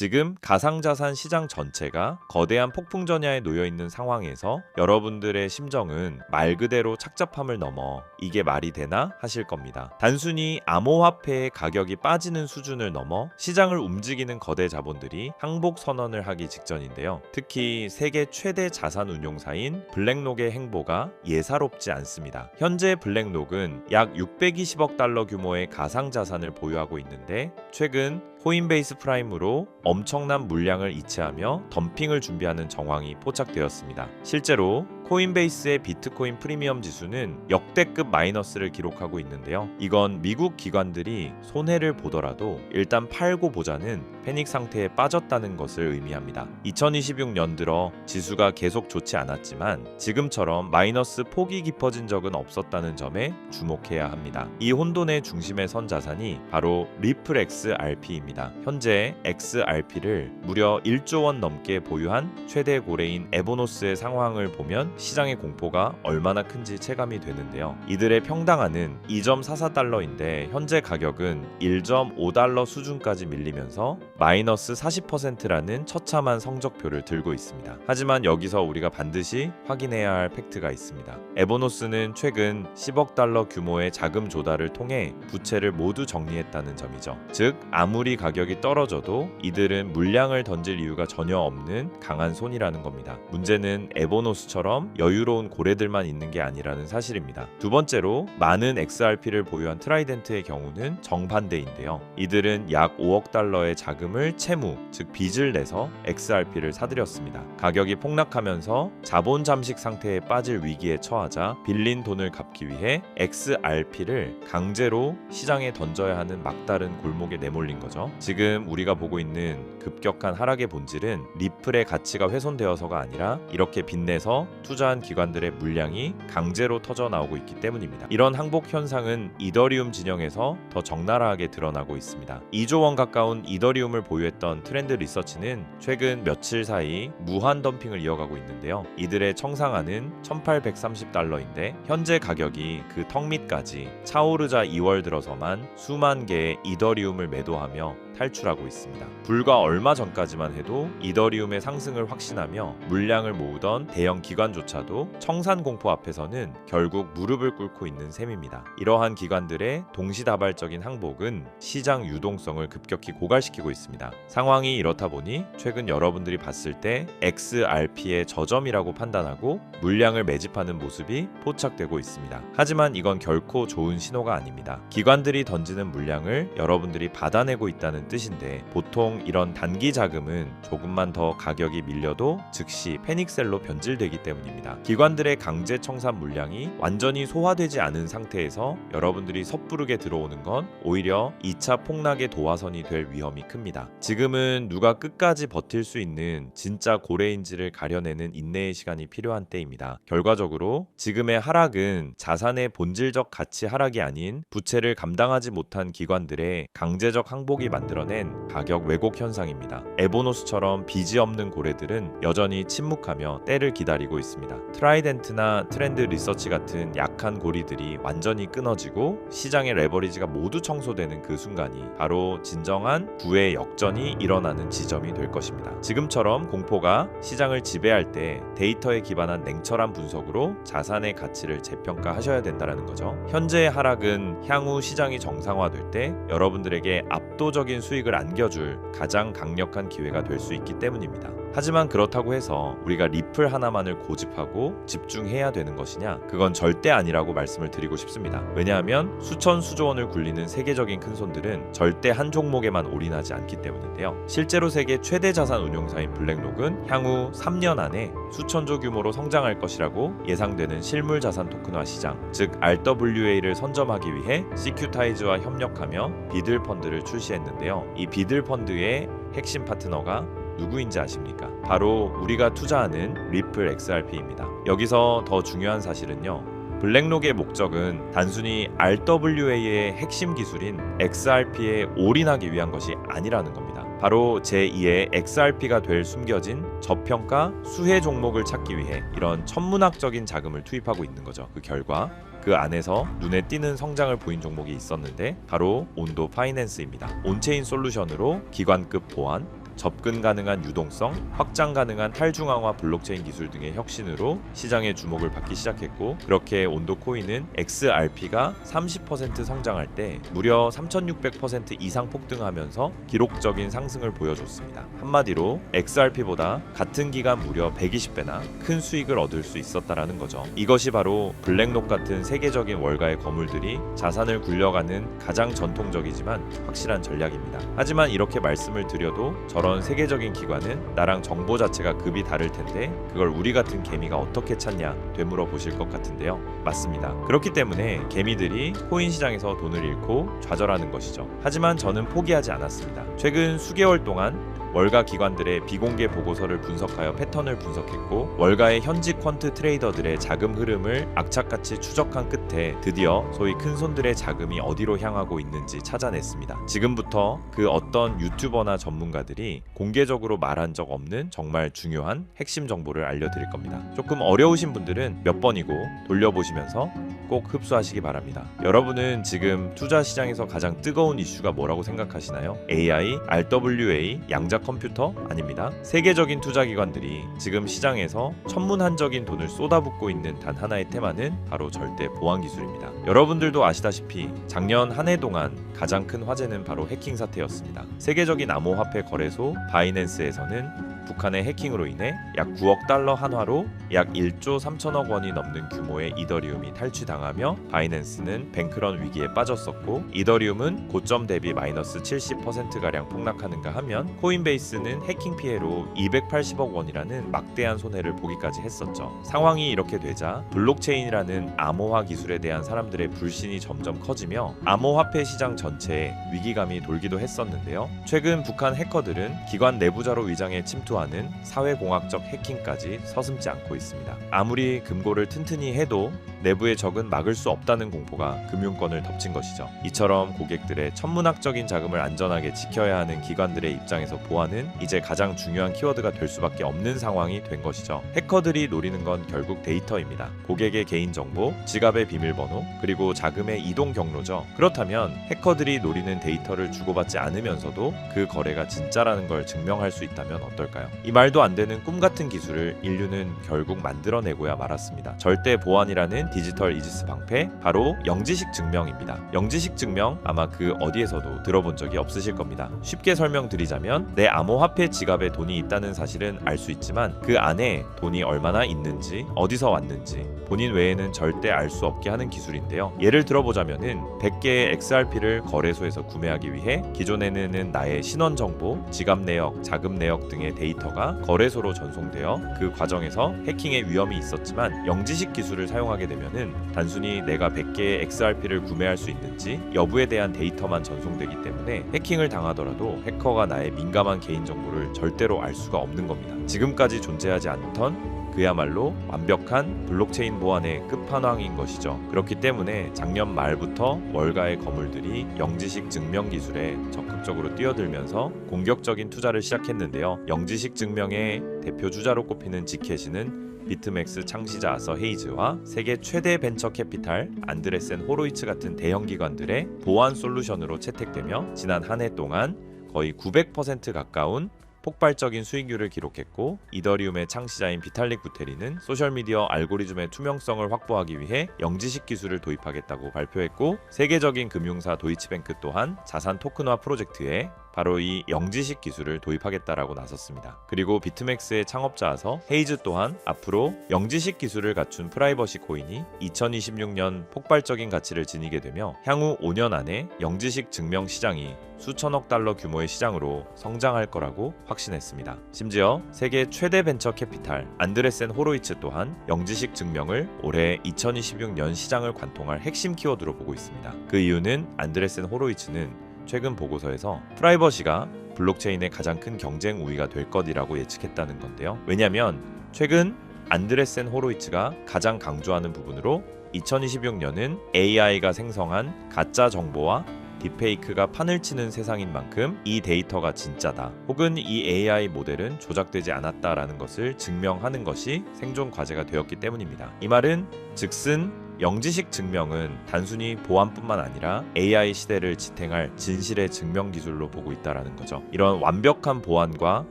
지금 가상자산 시장 전체가 거대한 폭풍 전야에 놓여 있는 상황에서 여러분들의 심정은 말 그대로 착잡함을 넘어 이게 말이 되나 하실 겁니다. 단순히 암호화폐의 가격이 빠지는 수준을 넘어 시장을 움직이는 거대 자본들이 항복 선언을 하기 직전인데요. 특히 세계 최대 자산 운용사인 블랙록의 행보가 예사롭지 않습니다. 현재 블랙록은 약 620억 달러 규모의 가상자산을 보유하고 있는데 최근 코인베이스 프라임으로 엄청난 물량을 이체하며 덤핑을 준비하는 정황이 포착되었습니다. 실제로 코인베이스의 비트코인 프리미엄 지수는 역대급 마이너스를 기록하고 있는데요. 이건 미국 기관들이 손해를 보더라도 일단 팔고 보자는 패닉 상태에 빠졌다는 것을 의미합니다. 2026년 들어 지수가 계속 좋지 않았지만 지금처럼 마이너스 폭이 깊어진 적은 없었다는 점에 주목해야 합니다. 이 혼돈의 중심에 선 자산이 바로 리플 XRP입니다. 현재 XRP를 무려 1조 원 넘게 보유한 최대 고래인 에보노스의 상황을 보면 시장의 공포가 얼마나 큰지 체감이 되는데요. 이들의 평당화는 2.44달러인데 현재 가격은 1.5달러 수준까지 밀리면서 마이너스 40%라는 처참한 성적표를 들고 있습니다. 하지만 여기서 우리가 반드시 확인해야 할 팩트가 있습니다. 에보노스는 최근 10억 달러 규모의 자금 조달을 통해 부채를 모두 정리했다는 점이죠. 즉 아무리 가격이 떨어져도 이들은 물량을 던질 이유가 전혀 없는 강한 손이라는 겁니다. 문제는 에보노스처럼 여유로운 고래들만 있는 게 아니라는 사실입니다. 두 번째로 많은 XRP를 보유한 트라이덴트의 경우는 정반대인데요. 이들은 약 5억 달러의 자금을 채무, 즉 빚을 내서 XRP를 사들였습니다. 가격이 폭락하면서 자본 잠식 상태에 빠질 위기에 처하자 빌린 돈을 갚기 위해 XRP를 강제로 시장에 던져야 하는 막다른 골목에 내몰린 거죠. 지금 우리가 보고 있는 급격한 하락의 본질은 리플의 가치가 훼손되어서가 아니라 이렇게 빚내서 투자한 기관들의 물량이 강제로 터져 나오고 있기 때문입니다. 이런 항복 현상은 이더리움 진영에서 더 적나라하게 드러나고 있습니다. 2조 원 가까운 이더리움을 보유했던 트렌드 리서치는 최근 며칠 사이 무한 덤핑을 이어가고 있는데요. 이들의 청상한은 1830달러인데 현재 가격이 그 턱 밑까지 차오르자 2월 들어서만 수만 개의 이더리움을 매도하며 탈출하고 있습니다. 불과 얼마 전까지만 해도 이더리움의 상승을 확신하며 물량을 모으던 대형 기관조차도 청산 공포 앞에서는 결국 무릎을 꿇고 있는 셈입니다. 이러한 기관들의 동시다발적인 항복은 시장 유동성을 급격히 고갈시키고 있습니다. 상황이 이렇다 보니 최근 여러분들이 봤을 때 XRP의 저점이라고 판단하고 물량을 매집하는 모습이 포착되고 있습니다. 하지만 이건 결코 좋은 신호가 아닙니다. 기관들이 던지는 물량을 여러분들이 받아내고 있다는 뜻인데 보통 이런 단기 자금은 조금만 더 가격이 밀려도 즉시 패닉셀로 변질되기 때문입니다. 기관들의 강제 청산 물량이 완전히 소화되지 않은 상태에서 여러분들이 섣부르게 들어오는 건 오히려 2차 폭락의 도화선이 될 위험이 큽니다. 지금은 누가 끝까지 버틸 수 있는 진짜 고래인지를 가려내는 인내의 시간이 필요한 때입니다. 결과적으로 지금의 하락은 자산의 본질적 가치 하락이 아닌 부채를 감당하지 못한 기관들의 강제적 항복이 만들어낸 가격 왜곡 현상입니다. 에보노스처럼 빚이 없는 고래들은 여전히 침묵하며 때를 기다리고 있습니다. 트라이덴트나 트렌드 리서치 같은 약한 고리들이 완전히 끊어지고 시장의 레버리지가 모두 청소되는 그 순간이 바로 진정한 부의 역전이 일어나는 지점이 될 것입니다. 지금처럼 공포가 시장을 지배할 때 데이터에 기반한 냉철한 분석으로 자산의 가치를 재평가하셔야 된다는 거죠. 현재의 하락은 향후 시장이 정상화될 때 여러분들에게 압도적인 수익을 안겨줄 가장 강력한 기회가 될 수 있기 때문입니다. 하지만 그렇다고 해서 우리가 리플 하나만을 고집하고 집중해야 되는 것이냐? 그건 절대 아니라고 말씀을 드리고 싶습니다. 왜냐하면 수천 수조 원을 굴리는 세계적인 큰손들은 절대 한 종목에만 올인하지 않기 때문인데요. 실제로 세계 최대 자산 운용사인 블랙록은 향후 3년 안에 수천조 규모로 성장할 것이라고 예상되는 실물 자산 토큰화 시장, 즉 RWA를 선점하기 위해 시큐타이즈와 협력하며 비들 펀드를 출시했는데요. 이 비들 펀드의 핵심 파트너가 누구인지 아십니까? 바로 우리가 투자하는 리플 XRP입니다. 여기서 더 중요한 사실은요. 블랙록의 목적은 단순히 RWA의 핵심 기술인 XRP에 올인하기 위한 것이 아니라는 겁니다. 바로 제2의 XRP가 될 숨겨진 저평가 수혜 종목을 찾기 위해 이런 천문학적인 자금을 투입하고 있는 거죠. 그 결과 그 안에서 눈에 띄는 성장을 보인 종목이 있었는데 바로 온도 파이낸스입니다. 온체인 솔루션으로 기관급 보안, 접근 가능한 유동성, 확장 가능한 탈중앙화 블록체인 기술 등의 혁신으로 시장의 주목을 받기 시작했고, 그렇게 온도 코인은 XRP가 30% 성장할 때 무려 3600% 이상 폭등하면서 기록적인 상승을 보여줬습니다. 한마디로 XRP보다 같은 기간 무려 120배나 큰 수익을 얻을 수 있었다라는 거죠. 이것이 바로 블랙록 같은 세계적인 월가의 거물들이 자산을 굴려가는 가장 전통적이지만 확실한 전략입니다. 하지만 이렇게 말씀을 드려도 저런 세계적인 기관은 나랑 정보 자체가 급이 다를 텐데 그걸 우리 같은 개미가 어떻게 찾냐 되물어 보실 것 같은데요. 맞습니다. 그렇기 때문에 개미들이 코인 시장에서 돈을 잃고 좌절하는 것이죠. 하지만 저는 포기하지 않았습니다. 최근 수개월 동안 월가 기관들의 비공개 보고서를 분석하여 패턴을 분석했고, 월가의 현직 퀀트 트레이더들의 자금 흐름을 악착같이 추적한 끝에 드디어 소위 큰손들의 자금이 어디로 향하고 있는지 찾아냈습니다. 지금부터 그 어떤 유튜버나 전문가들이 공개적으로 말한 적 없는 정말 중요한 핵심 정보를 알려드릴 겁니다. 조금 어려우신 분들은 몇 번이고 돌려보시면서 꼭 흡수하시기 바랍니다. 여러분은 지금 투자 시장에서 가장 뜨거운 이슈가 뭐라고 생각하시나요? AI, RWA, 양자 컴퓨터? 아닙니다. 세계적인 투자기관들이 지금 시장에서 천문한적인 돈을 쏟아붓고 있는 단 하나의 테마는 바로 절대 보안 기술입니다. 여러분들도 아시다시피 작년 한 해 동안 가장 큰 화제는 바로 해킹 사태였습니다. 세계적인 암호화폐 거래소 바이낸스에서는 북한의 해킹으로 인해 약 9억 달러 한화로 약 1조 3천억 원이 넘는 규모의 이더리움이 탈취당하며 바이낸스는 뱅크런 위기에 빠졌었고, 이더리움은 고점 대비 마이너스 70%가량 폭락하는가 하면 코인베이스는 해킹 피해로 280억 원이라는 막대한 손해를 보기까지 했었죠. 상황이 이렇게 되자 블록체인이라는 암호화 기술에 대한 사람들의 불신이 점점 커지며 암호화폐 시장 전체에 위기감이 돌기도 했었는데요. 최근 북한 해커들은 기관 내부자로 위장해 침투하는 사회공학적 해킹까지 서슴지 않고 있습니다. 아무리 금고를 튼튼히 해도 내부의 적은 막을 수 없다는 공포가 금융권을 덮친 것이죠. 이처럼 고객들의 천문학적인 자금을 안전하게 지켜야 하는 기관들의 입장에서 보안은 이제 가장 중요한 키워드가 될 수밖에 없는 상황이 된 것이죠. 해커들이 노리는 건 결국 데이터입니다. 고객의 개인정보, 지갑의 비밀번호, 그리고 자금의 이동 경로죠. 그렇다면 해커들이 노리는 데이터를 주고받지 않으면서도 그 거래가 진짜라는 걸 증명할 수 있다면 어떨까요? 이 말도 안 되는 꿈 같은 기술을 인류는 결국 만들어내고야 말았습니다. 절대 보안이라는 디지털 이지스 방패, 바로 영지식 증명입니다. 영지식 증명 아마 그 어디에서도 들어본 적이 없으실 겁니다. 쉽게 설명드리자면 내 암호화폐 지갑에 돈이 있다는 사실은 알 수 있지만 그 안에 돈이 얼마나 있는지, 어디서 왔는지 본인 외에는 절대 알 수 없게 하는 기술인데요. 예를 들어보자면은 100개의 XRP를 거래소에서 구매하기 위해 기존에는 나의 신원 정보, 지갑 내역, 자금 내역 등의 데이터가 거래소로 전송되어 그 과정에서 해킹의 위험이 있었지만, 영지식 기술을 사용하게 되면은 단순히 내가 100개의 XRP를 구매할 수 있는지 여부에 대한 데이터만 전송되기 때문에 해킹을 당하더라도 해커가 나의 민감한 개인정보를 절대로 알 수가 없는 겁니다. 지금까지 존재하지 않던 그야말로 완벽한 블록체인 보안의 끝판왕인 것이죠. 그렇기 때문에 작년 말부터 월가의 거물들이 영지식 증명 기술에 적극적으로 뛰어들면서 공격적인 투자를 시작했는데요. 영지식 증명의 대표 주자로 꼽히는 지켓이는 비트맥스 창시자 아서 헤이즈와 세계 최대 벤처 캐피탈 안드레센 호로이츠 같은 대형 기관들의 보안 솔루션으로 채택되며 지난 한 해 동안 거의 900% 가까운 폭발적인 수익률을 기록했고, 이더리움의 창시자인 비탈릭 부테리는 소셜미디어 알고리즘의 투명성을 확보하기 위해 영지식 기술을 도입하겠다고 발표했고, 세계적인 금융사 도이치뱅크 또한 자산 토큰화 프로젝트에 바로 이 영지식 기술을 도입하겠다라고 나섰습니다. 그리고 비트맥스의 창업자아서 헤이즈 또한 앞으로 영지식 기술을 갖춘 프라이버시 코인이 2026년 폭발적인 가치를 지니게 되며 향후 5년 안에 영지식 증명 시장이 수천억 달러 규모의 시장으로 성장할 거라고 확신했습니다. 심지어 세계 최대 벤처 캐피탈 안드레센 호로이츠 또한 영지식 증명을 올해 2026년 시장을 관통할 핵심 키워드로 보고 있습니다. 그 이유는 안드레센 호로이츠는 최근 보고서에서 프라이버시가 블록체인의 가장 큰 경쟁 우위가 될 것이라고 예측했다는 건데요. 왜냐하면 최근 안드레센 호로이츠가 가장 강조하는 부분으로 2026년은 AI가 생성한 가짜 정보와 딥페이크가 판을 치는 세상인 만큼 이 데이터가 진짜다, 혹은 이 AI 모델은 조작되지 않았다라는 것을 증명하는 것이 생존 과제가 되었기 때문입니다. 이 말은 즉슨 영지식 증명은 단순히 보안뿐만 아니라 AI 시대를 지탱할 진실의 증명 기술로 보고 있다라는 거죠. 이런 완벽한 보안과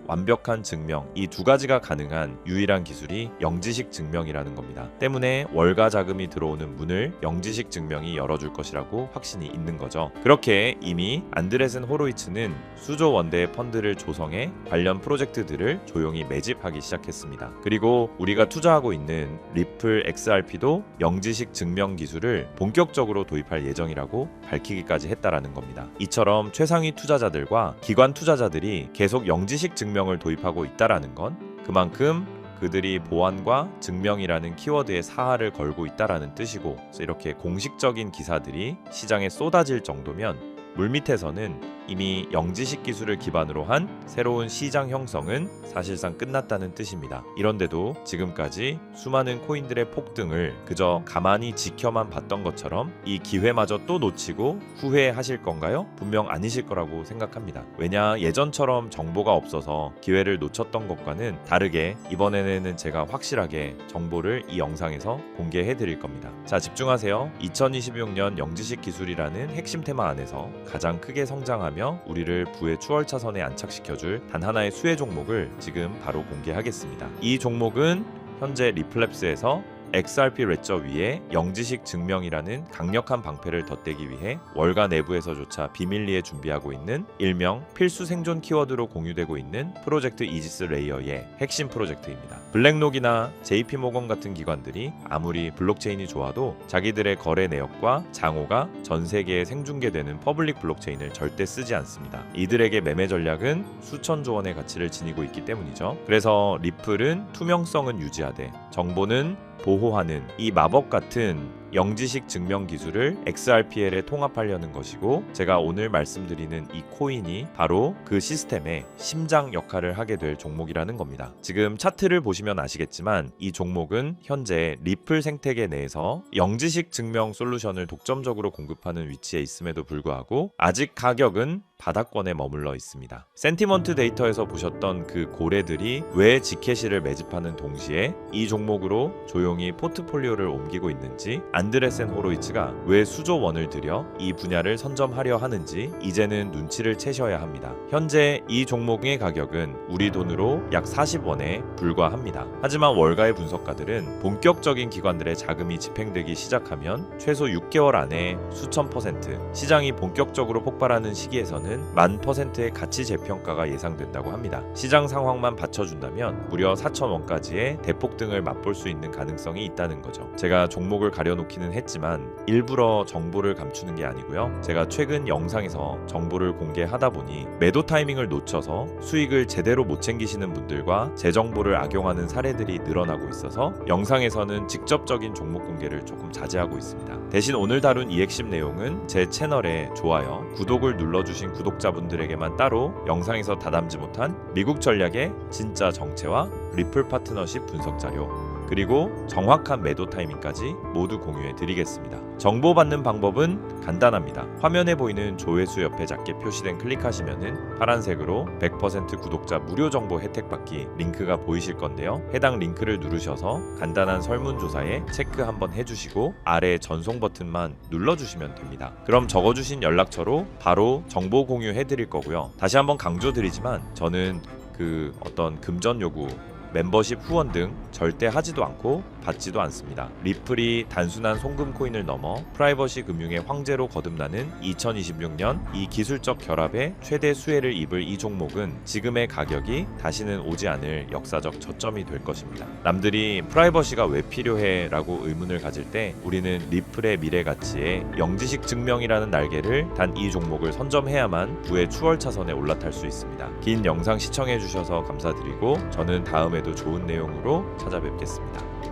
완벽한 증명, 이 두 가지가 가능한 유일한 기술이 영지식 증명이라는 겁니다. 때문에 월가 자금이 들어오는 문을 영지식 증명이 열어줄 것이라고 확신이 있는 거죠. 그렇게 이미 안드레센 호로이츠는 수조 원대의 펀드를 조성해 관련 프로젝트들을 조용히 매집하기 시작했습니다. 그리고 우리가 투자하고 있는 리플 XRP도 영지식 증명 기술을 본격적으로 도입할 예정이라고 밝히기까지 했다라는 겁니다. 이처럼 최상위 투자자들과 기관 투자자들이 계속 영지식 증명을 도입하고 있다라는 건 그만큼 그들이 보안과 증명이라는 키워드에 사활을 걸고 있다라는 뜻이고, 이렇게 공식적인 기사들이 시장에 쏟아질 정도면 물밑에서는 이미 영지식 기술을 기반으로 한 새로운 시장 형성은 사실상 끝났다는 뜻입니다. 이런데도 지금까지 수많은 코인들의 폭등을 그저 가만히 지켜만 봤던 것처럼 이 기회마저 또 놓치고 후회하실 건가요? 분명 아니실 거라고 생각합니다. 왜냐, 예전처럼 정보가 없어서 기회를 놓쳤던 것과는 다르게 이번에는 제가 확실하게 정보를 이 영상에서 공개해 드릴 겁니다. 자, 집중하세요. 2026년 영지식 기술이라는 핵심 테마 안에서 가장 크게 성장하며 우리를 부의 추월차선에 안착시켜줄 단 하나의 수혜 종목을 지금 바로 공개하겠습니다. 이 종목은 현재 리플랩스에서 XRP 레저 위에 영지식 증명이라는 강력한 방패를 덧대기 위해 월가 내부에서조차 비밀리에 준비하고 있는 일명 필수 생존 키워드로 공유되고 있는 프로젝트 이지스 레이어의 핵심 프로젝트입니다. 블랙록이나 JP모건 같은 기관들이 아무리 블록체인이 좋아도 자기들의 거래 내역과 장호가 전 세계에 생중계되는 퍼블릭 블록체인을 절대 쓰지 않습니다. 이들에게 매매 전략은 수천조 원의 가치를 지니고 있기 때문이죠. 그래서 리플은 투명성은 유지하되 정보는 보호하는 이 마법 같은 영지식 증명 기술을 XRPL에 통합하려는 것이고, 제가 오늘 말씀드리는 이 코인이 바로 그 시스템의 심장 역할을 하게 될 종목이라는 겁니다. 지금 차트를 보시면 아시겠지만 이 종목은 현재 리플 생태계 내에서 영지식 증명 솔루션을 독점적으로 공급하는 위치에 있음에도 불구하고 아직 가격은 바닥권에 머물러 있습니다. 센티먼트 데이터에서 보셨던 그 고래들이 왜 지캐시를 매집하는 동시에 이 종목으로 조용히 포트폴리오를 옮기고 있는지, 안드레센 호로이츠가 왜 수조 원을 들여 이 분야를 선점하려 하는지 이제는 눈치를 채셔야 합니다. 현재 이 종목의 가격은 우리 돈으로 약 40원에 불과합니다. 하지만 월가의 분석가들은 본격적인 기관들의 자금이 집행되기 시작하면 최소 6개월 안에 수천 %, 시장이 본격적으로 폭발하는 시기에서는 10,000%의 가치 재평가가 예상된다고 합니다. 시장 상황만 받쳐준다면 무려 4,000원까지의 대폭등을 맛볼 수 있는 가능성이 있다는 거죠. 제가 종목을 가려놓기는 했지만 일부러 정보를 감추는 게 아니고요. 제가 최근 영상에서 정보를 공개하다 보니 매도 타이밍을 놓쳐서 수익을 제대로 못 챙기시는 분들과 제 정보를 악용하는 사례들이 늘어나고 있어서 영상에서는 직접적인 종목 공개를 조금 자제하고 있습니다. 대신 오늘 다룬 이 핵심 내용은 제 채널에 좋아요, 구독을 눌러주신 구독자분들에게만 따로 영상에서 다담지 못한 미국 전략의 진짜 정체와 리플 파트너십 분석 자료, 그리고 정확한 매도 타이밍까지 모두 공유해 드리겠습니다. 정보받는 방법은 간단합니다. 화면에 보이는 조회수 옆에 작게 표시된 클릭하시면은 파란색으로 100% 구독자 무료 정보 혜택 받기 링크가 보이실 건데요. 해당 링크를 누르셔서 간단한 설문조사에 체크 한번 해주시고 아래 전송 버튼만 눌러주시면 됩니다. 그럼 적어주신 연락처로 바로 정보 공유해 드릴 거고요. 다시 한번 강조드리지만 저는 그 어떤 금전 요구, 멤버십 후원 등 절대 하지도 않고 받지도 않습니다. 리플이 단순한 송금 코인을 넘어 프라이버시 금융의 황제로 거듭나는 2026년 이 기술적 결합에 최대 수혜를 입을 이 종목은 지금의 가격이 다시는 오지 않을 역사적 저점이 될 것입니다. 남들이 프라이버시가 왜 필요해? 라고 의문을 가질 때 우리는 리플의 미래 가치에 영지식 증명이라는 날개를 단 이 종목을 선점해야만 부의 추월 차선에 올라탈 수 있습니다. 긴 영상 시청해 주셔서 감사드리고 저는 다음에도 좋은 내용으로 찾아뵙겠습니다.